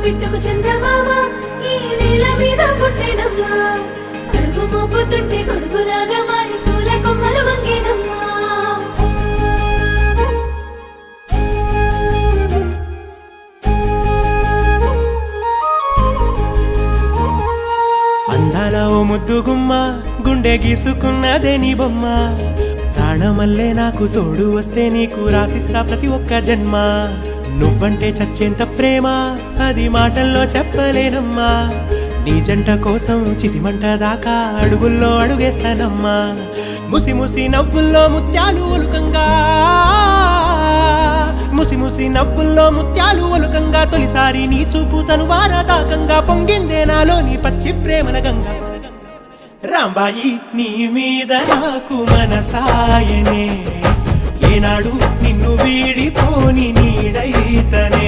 బిట్టుకు చందమామ ఈ నేల మీద పుట్టేనమ్మా అడుగు మోపుతుంటే కొడుకులాగా మారి పూల కొమ్మలు వంగేనమ్మా అందాల ఓ ముద్దు గుమ్మ గుండె గీసుకున్నదే నీ బొమ్మ ప్రాణమల్లే నాకు తోడు వస్తే నీకు రాసిస్తా ప్రతి ఒక్క జన్మ నువ్వంటే చచ్చేంత ప్రేమ అది మాటల్లో చెప్పలేనమ్మా నీ జంట కోసం చితిమంట దాకా అడుగుల్లో అడుగేస్తానమ్మా ముసి ముసి నవ్వుల్లో ముత్యాలు ఒలుకంగా ముసి ముసి నవ్వుల్లో ముత్యాలు ఒలుకంగా తొలిసారి నీ చూపు తను వారదాకంగా పొంగిందే నాలో నీ పచ్చి ప్రేమల గంగా రాంబాయి నీ మీద నాకు మనసాయనే ఏనాడు నిన్ను వీడిపోని నీడైతనే